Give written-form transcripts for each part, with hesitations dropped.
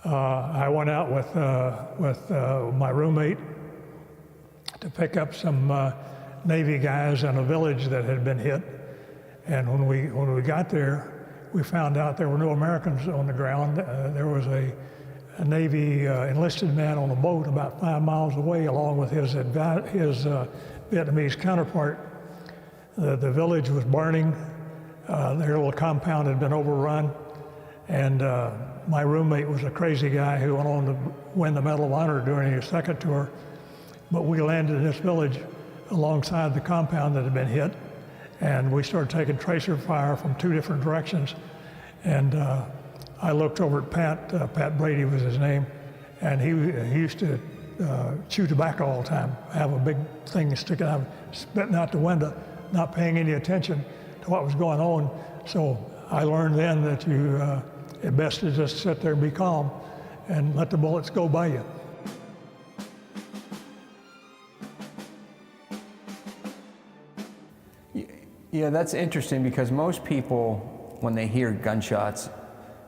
I went out with my roommate to pick up some Navy guys in a village that had been hit. And when we got there, we found out there were no Americans on the ground. There was a Navy enlisted man on a boat about 5 miles away, along with his Vietnamese counterpart. The village was burning. Their little compound had been overrun. And my roommate was a crazy guy who went on to win the Medal of Honor during his second tour. But we landed in this village alongside the compound that had been hit. And we started taking tracer fire from 2 different directions. And I looked over at Pat Brady was his name, and he used to chew tobacco all the time, have a big thing sticking out, spitting out the window, not paying any attention to what was going on. So I learned then that it's best to just sit there and be calm and let the bullets go by you. Yeah, that's interesting because most people, when they hear gunshots,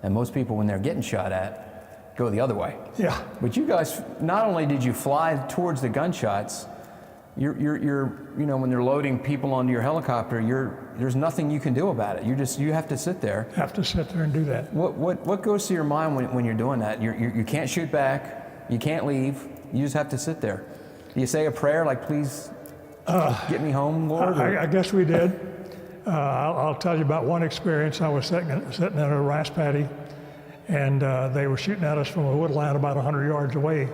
and most people, when they're getting shot at, go the other way. Yeah. But you guys, not only did you fly towards the gunshots, you're when they're loading people onto your helicopter, there's nothing you can do about it. You have to sit there. Have to sit there and do that. What goes through your mind when you're doing that? You can't shoot back, you can't leave, you just have to sit there. Do you say a prayer like, please get me home, Lord? I guess we did. I'll tell you about one experience. I was sitting in a rice paddy, and they were shooting at us from a woodland about 100 yards away.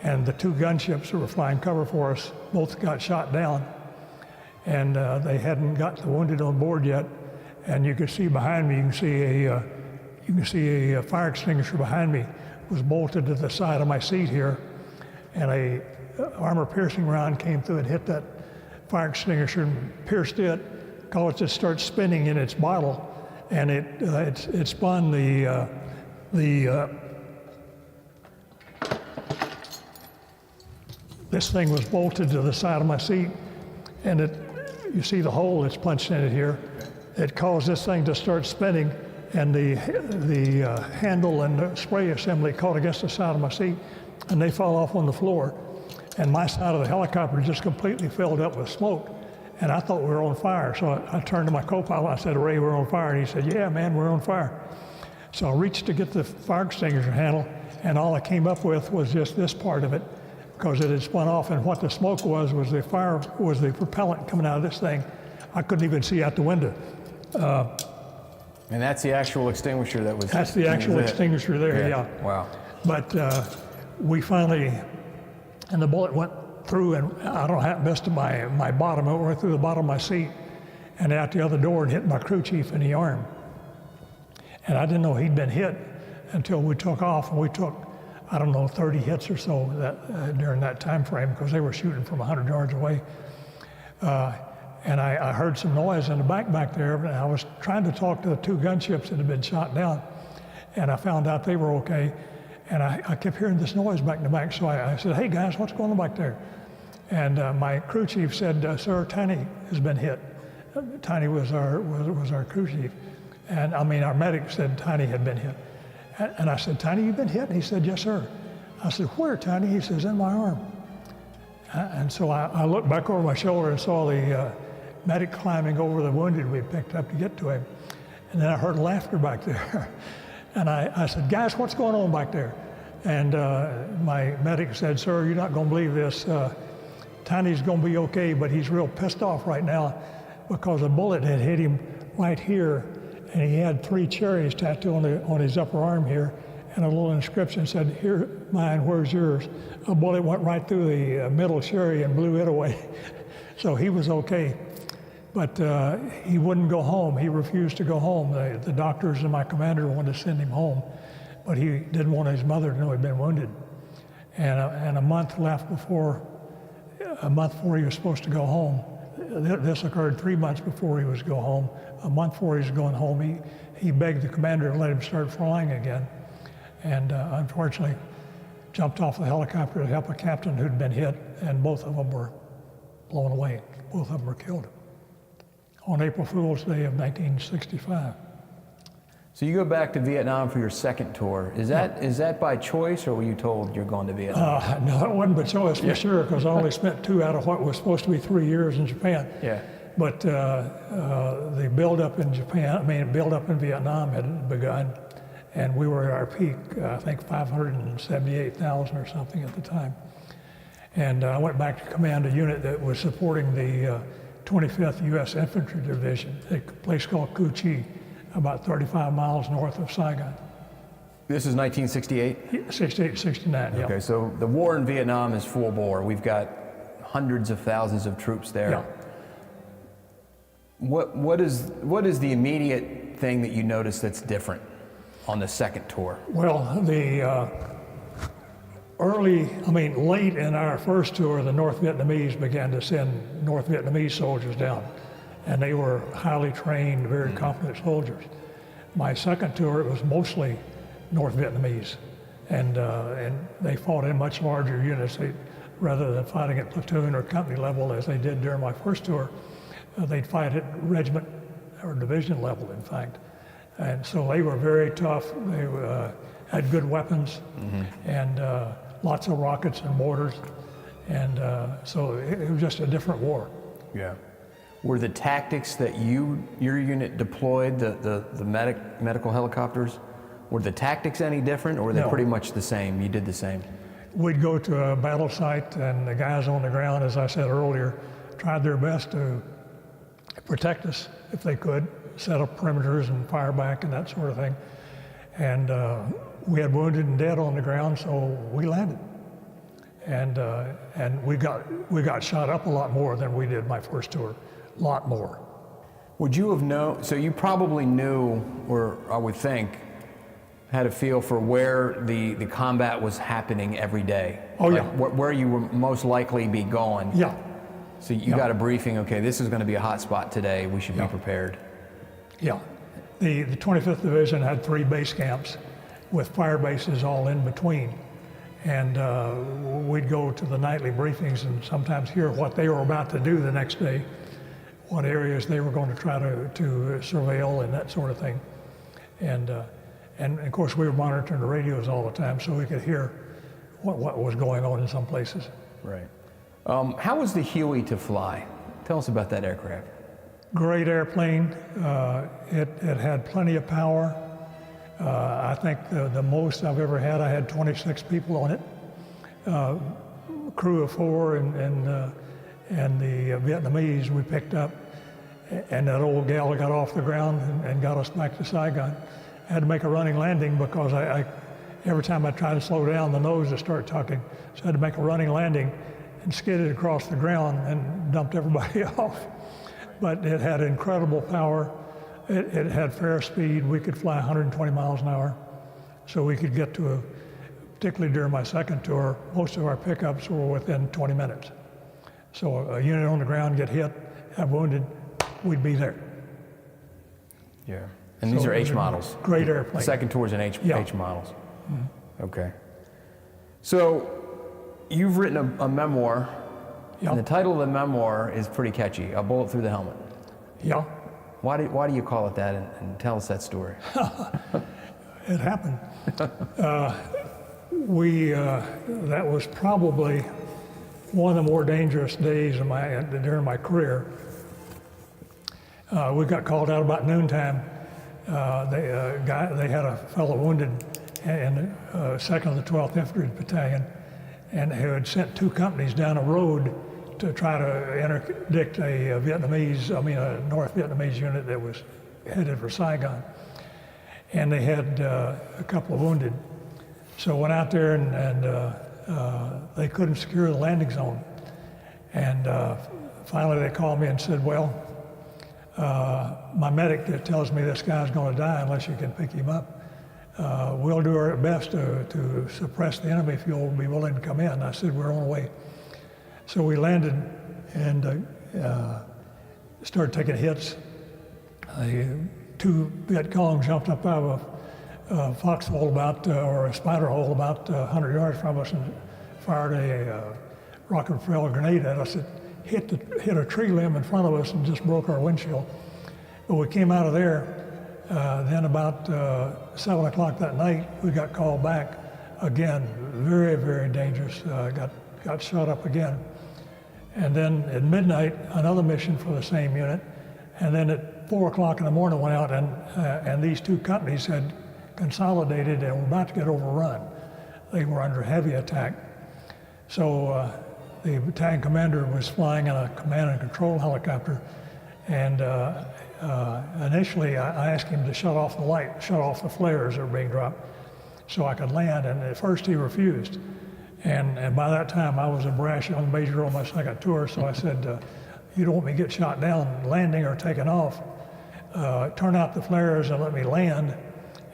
And the 2 gunships that were flying cover for us both got shot down. And they hadn't got the wounded on board yet. And you could see behind me, you can see a fire extinguisher behind me was bolted to the side of my seat here. And a armor-piercing round came through and hit that fire extinguisher and pierced it. Caused it to start spinning in its bottle, and it spun this thing was bolted to the side of my seat, and you see the hole that's punched in it here. It caused this thing to start spinning, and the handle and the spray assembly caught against the side of my seat, and they fell off on the floor, and my side of the helicopter just completely filled up with smoke. And I thought we were on fire. So I turned to my co-pilot, I said, Ray, we're on fire. And he said, yeah, man, we're on fire. So I reached to get the fire extinguisher handle, and all I came up with was just this part of it, because it had spun off. And what the smoke was the propellant coming out of this thing. I couldn't even see out the window. And that's the actual extinguisher that was... That's the actual extinguisher there, yeah. Wow. But we finally, and the bullet went through, and I don't know how it missed my bottom. It went through the bottom of my seat and out the other door and hit my crew chief in the arm. And I didn't know he'd been hit until we took off, and we took, I don't know, 30 hits or so during that time frame, because they were shooting from 100 yards away. And I heard some noise in the back there, and I was trying to talk to the 2 gunships that had been shot down, and I found out they were okay. And I kept hearing this noise back in the back, so I said, hey guys, what's going on back there? And my crew chief said, sir, Tiny has been hit. Tiny was our crew chief. And I mean, our medic said Tiny had been hit. And I said, Tiny, you've been hit? And he said, yes, sir. I said, where, Tiny? He says, in my arm. And so I looked back over my shoulder and saw the medic climbing over the wounded we picked up to get to him. And then I heard laughter back there. And I said, guys, what's going on back there? And my medic said, sir, you're not going to believe this. Tiny's going to be okay, but he's real pissed off right now because a bullet had hit him right here, and he had 3 cherries tattooed on his upper arm here, and a little inscription said, here, mine, where's yours? A bullet went right through the middle cherry and blew it away. So he was okay. But he wouldn't go home. He refused to go home. The doctors and my commander wanted to send him home, but he didn't want his mother to know he'd been wounded. And a month before he was supposed to go home. This occurred 3 months before he was to go home. A month before he was going home, he begged the commander to let him start flying again. And unfortunately, jumped off the helicopter to help a captain who'd been hit, and both of them were blown away. Both of them were killed on April Fool's Day of 1965. So you go back to Vietnam for your second tour. Is that by choice, or were you told you're going to Vietnam? No, it wasn't by choice for sure, because I only spent 2 out of what was supposed to be 3 years in Japan. Yeah. But the build-up in build-up in Vietnam had begun, and we were at our peak, I think 578,000 or something at the time. And I went back to command a unit that was supporting the 25th U.S. Infantry Division, a place called Cu Chi, about 35 miles north of Saigon. This is 1968? 68, 69, yeah. Okay, so the war in Vietnam is full bore. We've got hundreds of thousands of troops there. Yeah. What is the immediate thing that you notice that's different on the second tour? Well, the late in our first tour, the North Vietnamese began to send North Vietnamese soldiers down, and they were highly trained, very competent soldiers. My second tour, it was mostly North Vietnamese, and they fought in much larger units. Rather than fighting at platoon or company level as they did during my first tour, they'd fight at regiment or division level, in fact. And so they were very tough. They had good weapons and lots of rockets and mortars. And so it was just a different war. Yeah. Were the tactics that your unit deployed, the medical helicopters, were the tactics any different, or were they pretty much the same? You did the same? We'd go to a battle site, and the guys on the ground, as I said earlier, tried their best to protect us if they could, set up perimeters and fire back and that sort of thing. And we had wounded and dead on the ground, so we landed. And we got shot up a lot more than we did my first tour, a lot more. Would you have known, so you probably knew, or I would think, had a feel for where the combat was happening every day? Oh, yeah. Where you would most likely be going? Yeah. So you got a briefing, okay, this is going to be a hot spot today, we should be prepared. Yeah. The 25th Division had 3 base camps with fire bases all in between. And we'd go to the nightly briefings and sometimes hear what they were about to do the next day, what areas they were going to try to surveil and that sort of thing. And of course we were monitoring the radios all the time so we could hear what was going on in some places. Right. How was the Huey to fly? Tell us about that aircraft. Great airplane. It had plenty of power. I think the most I've ever had, I had 26 people on it. Crew of 4 and the Vietnamese we picked up. And that old gal got off the ground and got us back to Saigon. I had to make a running landing because every time I tried to slow down, the nose would start tucking. So I had to make a running landing and skidded across the ground and dumped everybody off. But it had incredible power. It had fair speed. We could fly 120 miles an hour. So we could get to, particularly during my second tour, most of our pickups were within 20 minutes. So a unit on the ground get hit, have wounded, we'd be there. Yeah. And these are H models. Great airplane. Second tours in H models. Mm-hmm. Okay. So you've written a memoir, and the title of the memoir is pretty catchy, A Bullet Through the Helmet. Yeah. Why do you call it that, and tell us that story? It happened. That was probably one of the more dangerous days during my career. We got called out about noontime. They had a fellow wounded in the 2nd of the 12th Infantry Battalion, and who had sent 2 companies down a road to try to interdict a North Vietnamese unit that was headed for Saigon. And they had a couple of wounded. So I went out there and they couldn't secure the landing zone. And finally they called me and said, well, my medic tells me this guy's going to die unless you can pick him up. We'll do our best to suppress the enemy if you'll be willing to come in. I said, we're on the way. So we landed and started taking hits. 2 Viet Cong jumped up out of a foxhole or a spider hole about 100 yards from us and fired a rocket propelled grenade at us. It hit a tree limb in front of us and just broke our windshield. But we came out of there Then about 7 o'clock that night, we got called back again. Very, very dangerous. Got shot up again. And then at midnight, another mission for the same unit. And then at 4 o'clock in the morning, went out and these two companies had consolidated and were about to get overrun. They were under heavy attack. So the battalion commander was flying in a command and control helicopter, and initially I asked him to shut off the light, shut off the flares that were being dropped so I could land, and at first he refused. And by that time I was a brash young major on my second tour, so I said, you don't want me to get shot down landing or taking off, turn out the flares and let me land,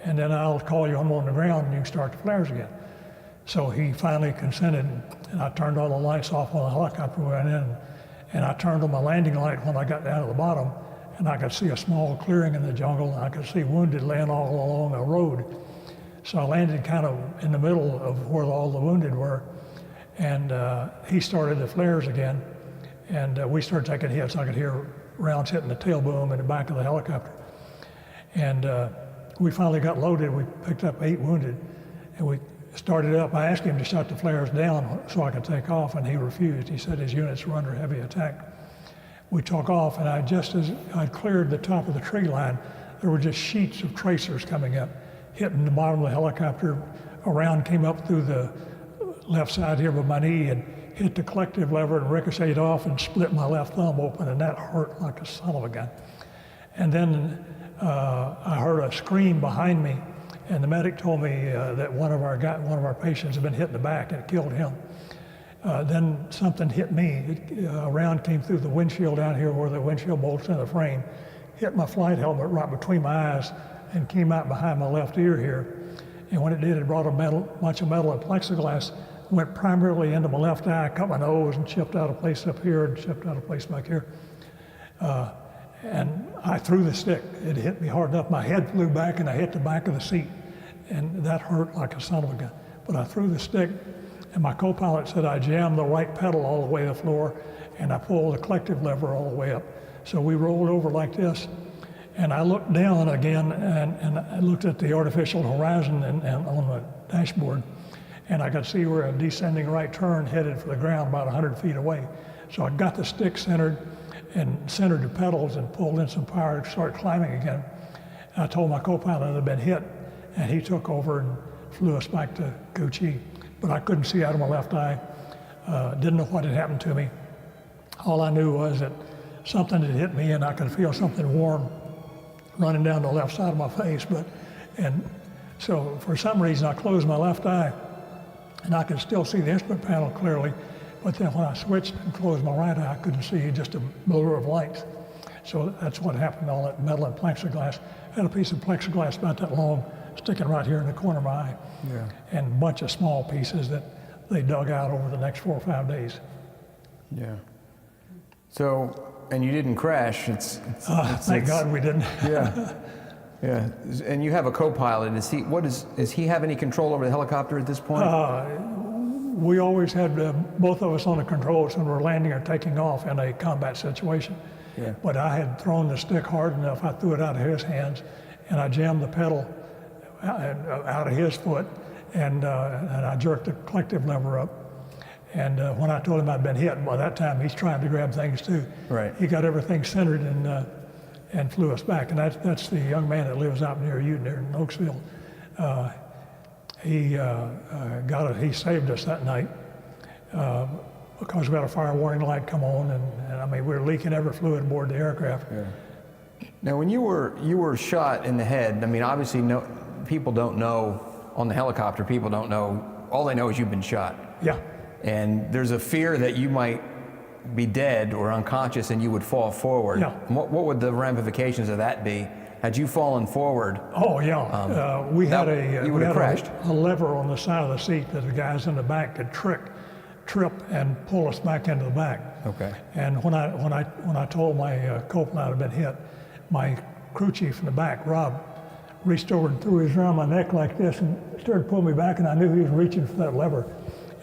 and then I'll call you, I'm on the ground, and you can start the flares again. So he finally consented, and I turned all the lights off on the helicopter we went in, and I turned on my landing light when I got down to the bottom, and I could see a small clearing in the jungle, and I could see wounded laying all along a road. So I landed kind of in the middle of where all the wounded were, and he started the flares again, and we started taking hits. I could hear rounds hitting the tail boom in the back of the helicopter. And we finally got loaded. We picked up 8 wounded, and we started up. I asked him to shut the flares down so I could take off, and he refused. He said his units were under heavy attack. We took off, and just as I cleared the top of the tree line, there were just sheets of tracers coming up, hitting the bottom of the helicopter. A round came up through the left side here by my knee and hit the collective lever and ricocheted off and split my left thumb open, and that hurt like a son of a gun. And then I heard a scream behind me, and the medic told me that one of our patients had been hit in the back and it killed him. Then something hit me. A round came through the windshield down here where the windshield bolts in the frame, hit my flight helmet right between my eyes, and came out behind my left ear here. And when it did, it brought a bunch of metal and plexiglass, went primarily into my left eye, cut my nose, and chipped out a place up here and chipped out a place back here. And I threw the stick. It hit me hard enough. My head flew back and I hit the back of the seat. And that hurt like a son of a gun. But I threw the stick, and my co-pilot said I jammed the right pedal all the way to the floor, and I pulled the collective lever all the way up. So we rolled over like this, and I looked down again, and I looked at the artificial horizon and on the dashboard, and I could see we're a descending right turn headed for the ground about 100 feet away. So I got the stick centered and centered the pedals and pulled in some power to start climbing again. And I told my co-pilot I'd been hit, and he took over and flew us back to Gucci. But I couldn't see out of my left eye, didn't know what had happened to me. All I knew was that something had hit me and I could feel something warm running down the left side of my face. And so for some reason I closed my left eye and I could still see the instrument panel clearly, but then when I switched and closed my right eye, I couldn't see, just a blur of lights. So that's what happened, all that metal and plexiglass. I had a piece of plexiglass about that long sticking right here in the corner of my eye. Yeah. And a bunch of small pieces that they dug out over the next 4 or 5 days. Yeah. So, and you didn't crash. Thank God we didn't. Yeah. Yeah. And you have a co-pilot. Does he have any control over the helicopter at this point? We always had both of us on the controls when we're landing or taking off in a combat situation. Yeah. But I had thrown the stick hard enough, I threw it out of his hands, and I jammed the pedal out of his foot, and I jerked the collective lever up. And when I told him I'd been hit, by that time he's trying to grab things too. Right. He got everything centered and flew us back. And that's the young man that lives out near you, near Oaksville. He saved us that night because we had a fire warning light come on, and I mean we were leaking every fluid aboard the aircraft. Yeah. Now, when you were shot in the head, I mean, obviously, people don't know on the helicopter. People don't know. All they know is you've been shot. Yeah. And there's a fear that you might be dead or unconscious and you would fall forward. Yeah. What would the ramifications of that be? Had you fallen forward? Oh yeah. We had a lever on the side of the seat that the guys in the back could trip and pull us back into the back. Okay. And when I told my co-pilot I'd been hit, my crew chief in the back, Rob, reached over and threw his arm around my neck like this and started pulling me back, and I knew he was reaching for that lever.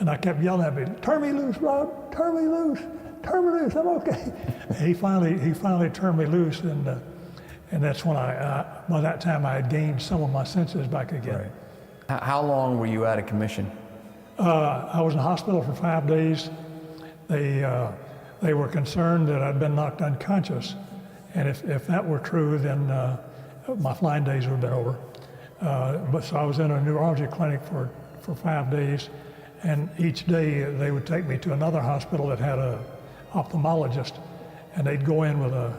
And I kept yelling at him, "Turn me loose, Rob! Turn me loose! Turn me loose! I'm okay." And he finally turned me loose, and that's when I by that time I had gained some of my senses back again. Right. How long were you out of commission? I was in the hospital for 5 days. They were concerned that I'd been knocked unconscious, and if that were true, then my flying days would have been over. But so I was in a neurology clinic for 5 days, and each day they would take me to another hospital that had a ophthalmologist, and they'd go in with a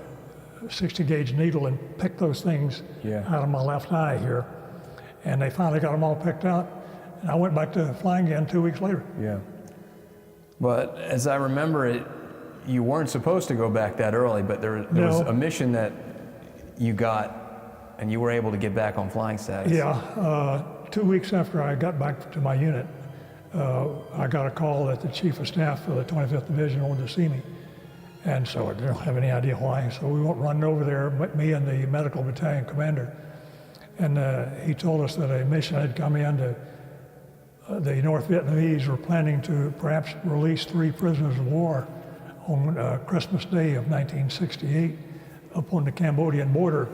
60 gauge needle and pick those things out of my left eye here. And they finally got them all picked out, and I went back to flying again 2 weeks later. Yeah. But as I remember it, you weren't supposed to go back that early, but there was a mission that you got, and you were able to get back on flying status. Yeah, 2 weeks after I got back to my unit, I got a call that the Chief of Staff of the 25th Division wanted to see me. And so I don't have any idea why. So we went running over there, me and the Medical Battalion commander. And he told us that a mission had come in to, the North Vietnamese were planning to perhaps release 3 prisoners of war on Christmas Day of 1968 up on the Cambodian border.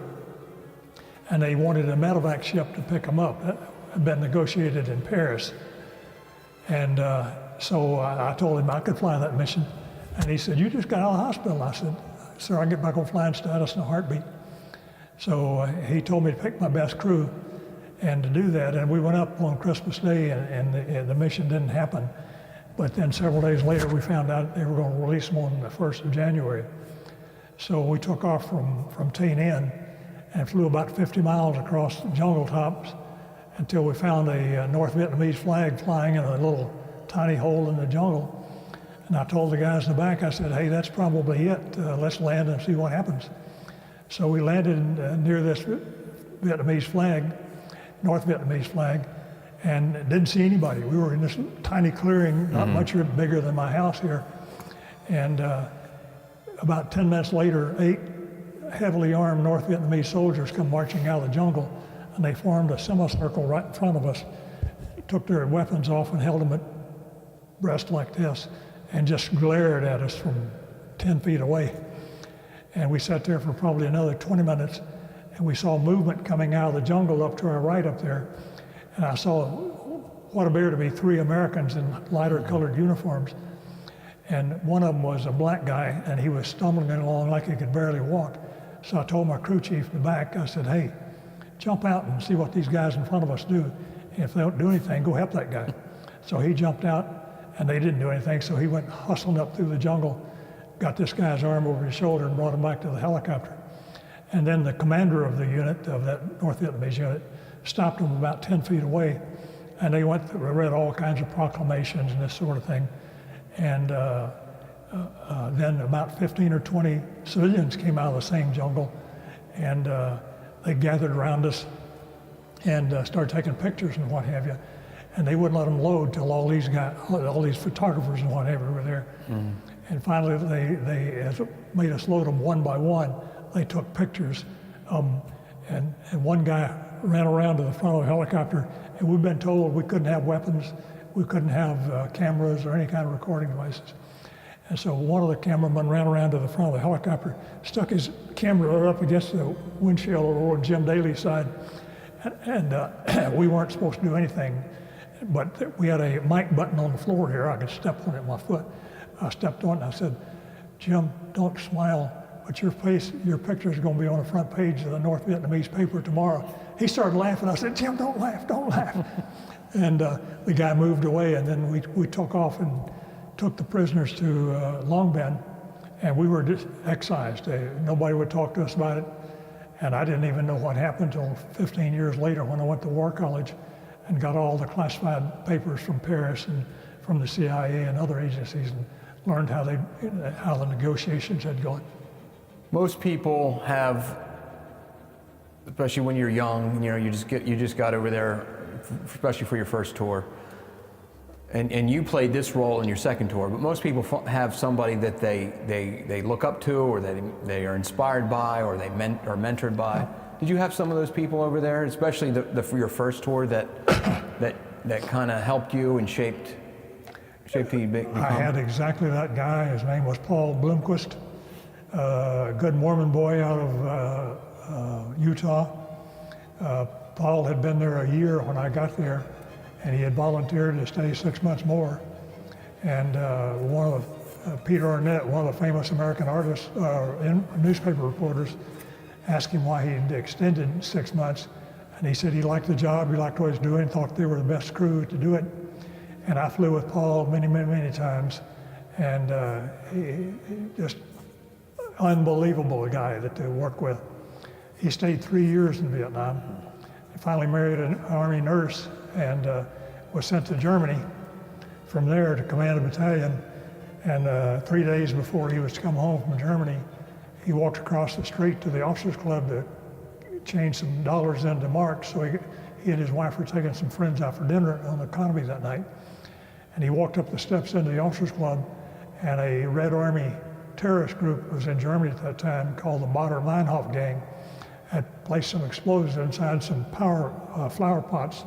And they wanted a Medevac ship to pick them up. That had been negotiated in Paris. And so I told him I could fly that mission. And he said, "You just got out of the hospital." I said, "Sir, I get back on flying status in a heartbeat." So he told me to pick my best crew and to do that. And we went up on Christmas Day, and the mission didn't happen. But then several days later, we found out they were going to release them on the 1st of January. So we took off from Tay Ninh and flew about 50 miles across the jungle tops until we found a North Vietnamese flag flying in a little tiny hole in the jungle. And I told the guys in the back, I said, "Hey, that's probably it. Let's land and see what happens." So we landed near this Vietnamese flag, North Vietnamese flag, and didn't see anybody. We were in this tiny clearing, not much bigger than my house here. And about 10 minutes later, 8 heavily armed North Vietnamese soldiers come marching out of the jungle, and they formed a semicircle right in front of us, took their weapons off and held them at breast like this, and just glared at us from 10 feet away. And we sat there for probably another 20 minutes, and we saw movement coming out of the jungle up to our right up there. And I saw what appeared to be 3 Americans in lighter colored uniforms. And one of them was a black guy, and he was stumbling along like he could barely walk. So I told my crew chief in the back, I said, "Hey, jump out and see what these guys in front of us do. And if they don't do anything, go help that guy." So he jumped out, and they didn't do anything. So he went hustling up through the jungle, got this guy's arm over his shoulder and brought him back to the helicopter. And then the commander of the unit, of that North Vietnamese unit, stopped him about 10 feet away. And they went through, read all kinds of proclamations and this sort of thing. And then about 15 or 20 civilians came out of the same jungle, and they gathered around us and started taking pictures and what have you. And they wouldn't let them load till all these guys, all these photographers and what have you were there. And finally, they made us load them one by one. They took pictures, and one guy ran around to the front of the helicopter, and we've been told we couldn't have weapons, we couldn't have cameras or any kind of recording devices. And so one of the cameramen ran around to the front of the helicopter, stuck his camera up against the windshield over on Jim Daly's side, and we weren't supposed to do anything. But we had a mic button on the floor here. I could step on it with my foot. I stepped on it and I said, "Jim, don't smile, but your picture is going to be on the front page of the North Vietnamese paper tomorrow." He started laughing. I said, "Jim, don't laugh, don't laugh." And the guy moved away, and then we took off and took the prisoners to Long Binh, and we were just excised. Nobody would talk to us about it, and I didn't even know what happened until 15 years later when I went to War College and got all the classified papers from Paris and from the CIA and other agencies, and learned how the negotiations had gone. Most people have, especially when you're young, you just got over there, especially for your first tour, and you played this role in your second tour. But most people have somebody that they look up to, or they are inspired by, or they are mentored by. Did you have some of those people over there, especially for your first tour, that kind of helped you and shaped who you become? I had exactly that guy. His name was Paul Bloomquist, a good Mormon boy out of Utah. Paul had been there a year when I got there, and he had volunteered to stay 6 months more. And Peter Arnett, one of the famous American artists, newspaper reporters, asked him why he'd extended 6 months. And he said he liked the job, he liked what he was doing, thought they were the best crew to do it. And I flew with Paul many times. And he just unbelievable guy to work with. He stayed 3 years in Vietnam. He finally married an Army nurse and was sent to Germany. From there to command a battalion. And 3 days before he was to come home from Germany, he walked across the street to the officers club to change some dollars into marks. So he and his wife were taking some friends out for dinner on the economy that night. And he walked up the steps into the officers club, and a Red Army terrorist group was in Germany at that time called the Modern Meinhof Gang had placed some explosives inside some flower pots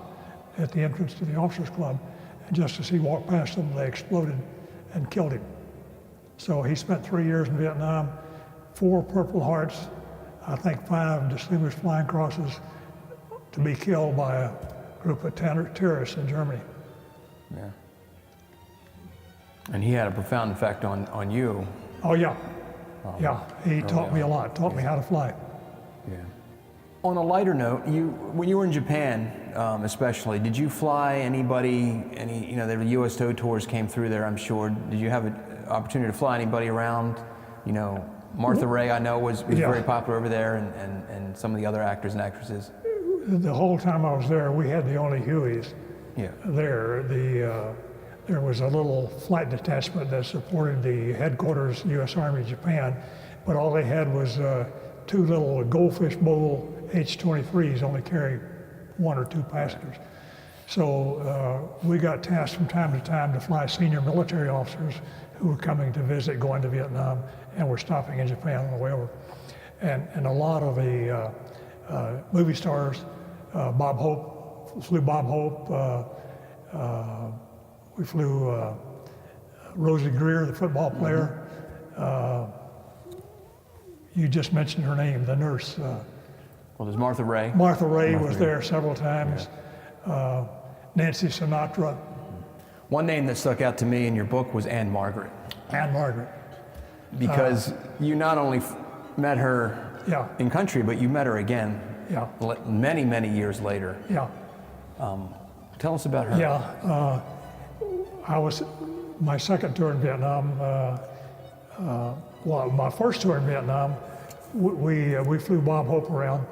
at the entrance to the officers club. And just as he walked past them, they exploded and killed him. So he spent 3 years in Vietnam, 4 Purple Hearts, I think 5 Distinguished Flying Crosses, to be killed by a group of terrorists in Germany. Yeah. And he had a profound effect on you. Oh yeah, yeah. He taught me a lot, taught me how to fly. Yeah. On a lighter note, when you were in Japan, especially, did you fly anybody? The U.S. tow tours came through there, I'm sure. Did you have an opportunity to fly anybody around? Martha Raye, I know, was very popular over there, and some of the other actors and actresses. The whole time I was there, we had the only Hueys there. There was a little flight detachment that supported the headquarters, U.S. Army Japan, but all they had was 2 little Goldfish Bowl H-23s, only carry 1 or 2 passengers. So we got tasked from time to time to fly senior military officers who were coming to visit, going to Vietnam, and were stopping in Japan on the way over. And a lot of the movie stars, Bob Hope, flew Bob Hope, we flew Rosie Greer, the football player. You just mentioned her name, the nurse. Well, there's Martha Raye. Martha Raye was there several times. Yeah. Nancy Sinatra. One name that stuck out to me in your book was Anne Margaret. Anne Margaret. Because you not only met her in country, but you met her again many years later. Yeah. Tell us about her. Yeah. I was, my second tour in Vietnam, my first tour in Vietnam, we flew Bob Hope around,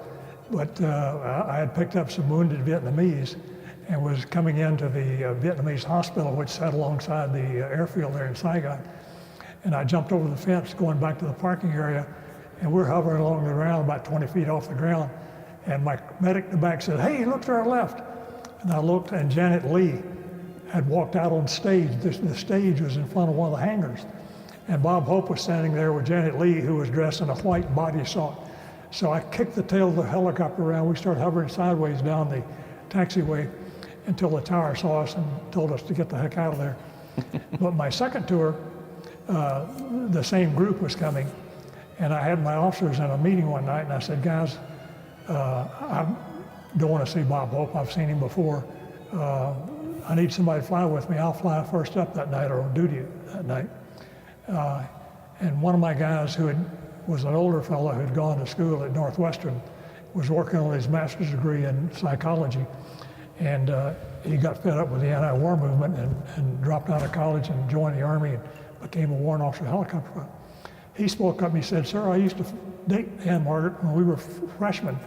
but I had picked up some wounded Vietnamese and was coming into the Vietnamese hospital, which sat alongside the airfield there in Saigon. And I jumped over the fence going back to the parking area, and we're hovering along the ground about 20 feet off the ground. And my medic in the back said, "Hey, look to our left." And I looked, and Janet Leigh had walked out on stage. The stage was in front of one of the hangars. And Bob Hope was standing there with Janet Leigh, who was dressed in a white bodysuit. So I kicked the tail of the helicopter around. We started hovering sideways down the taxiway until the tower saw us and told us to get the heck out of there. But my second tour, the same group was coming. And I had my officers in a meeting one night, and I said, "Guys, I don't want to see Bob Hope. I've seen him before. I need somebody to fly with me. I'll fly first up that night or on duty that night." And one of my guys was an older fellow who had gone to school at Northwestern, was working on his master's degree in psychology. And he got fed up with the anti-war movement and dropped out of college and joined the Army and became a warrant officer helicopter pilot. He spoke up and he said, "Sir, I used to date Anne Margaret when we were freshmen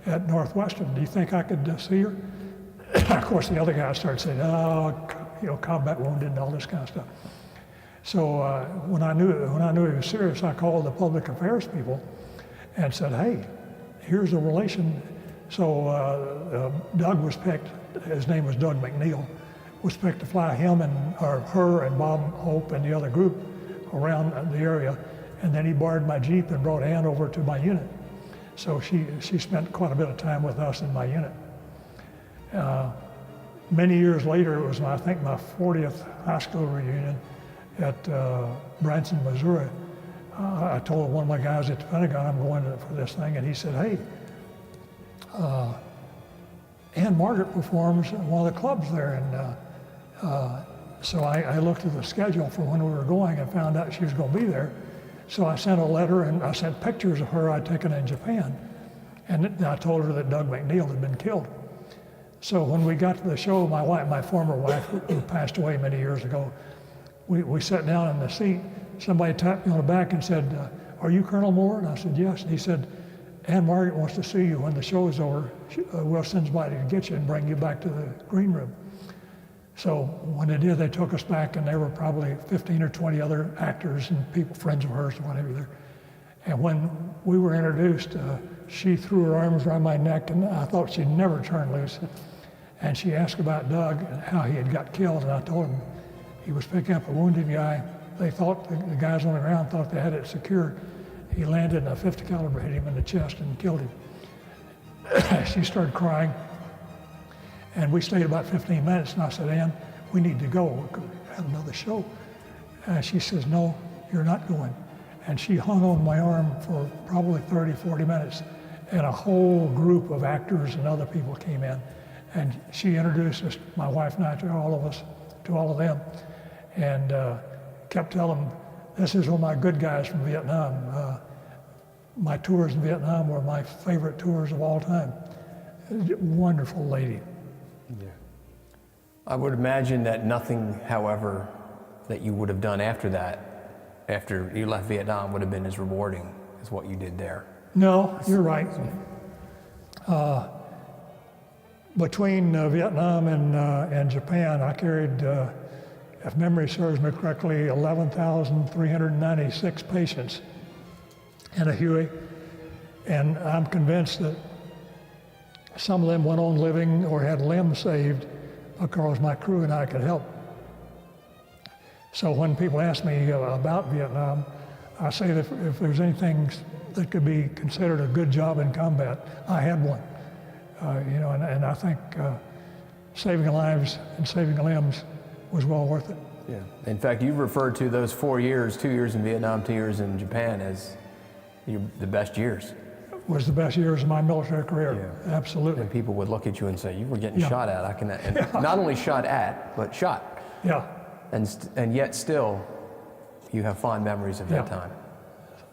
at Northwestern. Do you think I could see her?" Of course, the other guys started saying, combat wounded and all this kind of stuff. So when I knew he was serious, I called the public affairs people and said, "Hey, here's a relation." So Doug was picked. His name was Doug McNeil. Was picked to fly him her and Bob Hope and the other group around the area, and then he borrowed my Jeep and brought Ann over to my unit. So she spent quite a bit of time with us in my unit. Many years later, it was I think my 40th high school reunion at Branson, Missouri. I told one of my guys at the Pentagon I'm going for this thing, and he said, "Hey, Ann Margaret performs at one of the clubs there. And so I looked at the schedule for when we were going and found out she was going to be there. So I sent a letter and I sent pictures of her I'd taken in Japan. And I told her that Doug McNeil had been killed. So when we got to the show, my former wife, who passed away many years ago, we sat down in the seat. Somebody tapped me on the back and said, "Are you Colonel Moore?" And I said, "Yes." And he said, "Ann Margaret wants to see you. When the show is over, we'll send somebody to get you and bring you back to the green room." So when they did, they took us back, and there were probably 15 or 20 other actors and people, friends of hers and whatever there. And when we were introduced, she threw her arms around my neck, and I thought she'd never turn loose. And she asked about Doug and how he had got killed, and I told him he was picking up a wounded guy. They thought, the guys on the ground thought they had it secured. He landed and a 50 caliber hit him in the chest and killed him. She started crying, and we stayed about 15 minutes, and I said, "Ann, we need to go. We're going to have another show." And she says, "No, you're not going." And she hung on my arm for probably 30, 40 minutes, and a whole group of actors and other people came in. And she introduced us, my wife and I, to all of them, and kept telling them, "This is one of my good guys from Vietnam. My tours in Vietnam were my favorite tours of all time." Wonderful lady. Yeah. I would imagine that nothing, however, that you would have done after that, after you left Vietnam, would have been as rewarding as what you did there. No, you're right. Between Vietnam and Japan, I carried, if memory serves me correctly, 11,396 patients in a Huey, and I'm convinced that some of them went on living or had limbs saved because my crew and I could help. So when people ask me about Vietnam, I say that if there's anything that could be considered a good job in combat, I had one. And I think saving lives and saving limbs was well worth it. Yeah. In fact, you referred to those 4 years, 2 years in Vietnam, 2 years in Japan, as the best years. Was the best years of my military career. Yeah. Absolutely. And people would look at you and say, "You were getting shot at." Not only shot at, but shot. Yeah. And yet still, you have fond memories of that time.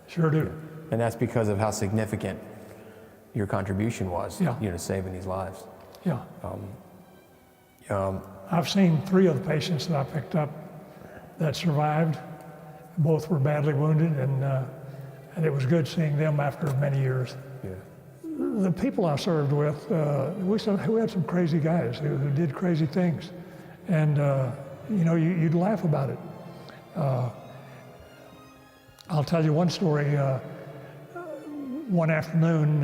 Sure do. And that's because of how significant your contribution was, Yeah. saving these lives. Yeah. I've seen 3 of the patients that I picked up that survived. Both were badly wounded, and it was good seeing them after many years. Yeah. The people I served with, we had some crazy guys who did crazy things, and you'd laugh about it. I'll tell you one story. One afternoon,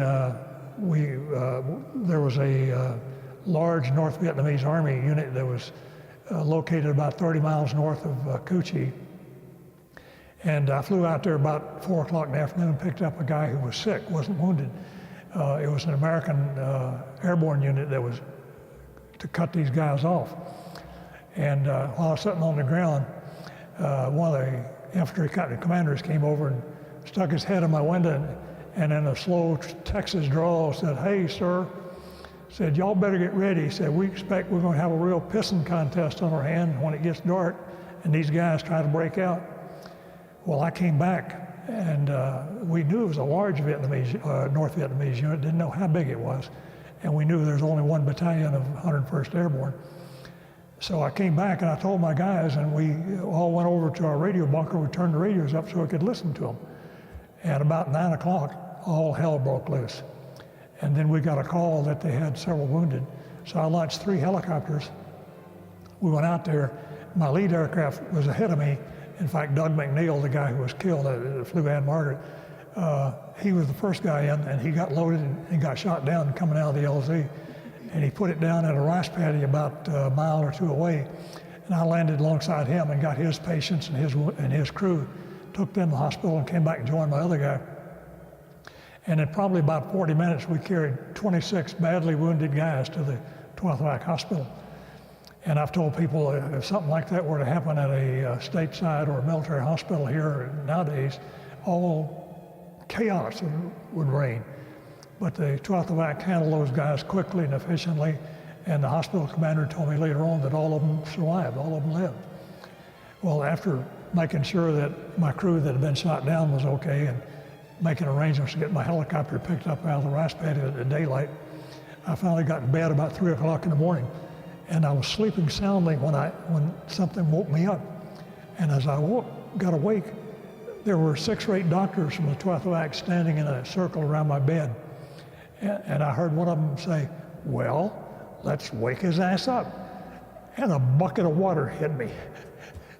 there was a large North Vietnamese Army unit that was located about 30 miles north of Cu Chi. And I flew out there about 4 o'clock in the afternoon, picked up a guy who was sick, wasn't wounded. It was an American airborne unit that was to cut these guys off. And while I was sitting on the ground, one of the infantry commanders came over and stuck his head in my window and in a slow Texas drawl said, "Hey, sir," said, "y'all better get ready." He said, "We expect we're going to have a real pissing contest on our hand when it gets dark and these guys try to break out." Well, I came back, and we knew it was a large North Vietnamese unit, didn't know how big it was, and we knew there was only 1 battalion of 101st Airborne. So I came back and I told my guys, and we all went over to our radio bunker. We turned the radios up so we could listen to them. And about 9 o'clock, all hell broke loose. And then we got a call that they had several wounded. So I launched 3 helicopters. We went out there. My lead aircraft was ahead of me. In fact, Doug McNeil, the guy who was killed that flew Ann Margaret, he was the first guy in, and he got loaded and got shot down coming out of the LZ. And he put it down at a rice paddy about a mile or 2 away. And I landed alongside him and got his patients and his crew, took them to the hospital and came back and joined my other guy. And in probably about 40 minutes, we carried 26 badly wounded guys to the 12th Reich Hospital. And I've told people if something like that were to happen at a stateside or a military hospital here nowadays, all chaos would reign. But the 12th evac handled those guys quickly and efficiently, and the hospital commander told me later on that all of them survived, all of them lived. Well, after making sure that my crew that had been shot down was okay and making arrangements to get my helicopter picked up out of the rice paddy at daylight, I finally got in bed about 3 o'clock in the morning, and I was sleeping soundly when something woke me up. And as I got awake, there were 6 or 8 doctors from the 12th evac standing in a circle around my bed. And I heard one of them say, "Well, let's wake his ass up." And a bucket of water hit me.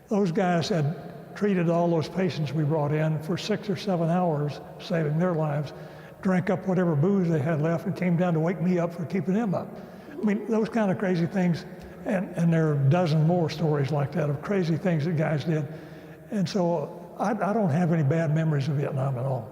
Those guys had treated all those patients we brought in for 6 or 7 hours, saving their lives, drank up whatever booze they had left, and came down to wake me up for keeping them up. I mean, those kind of crazy things, and there are a dozen more stories like that of crazy things that guys did. And so I don't have any bad memories of Vietnam at all.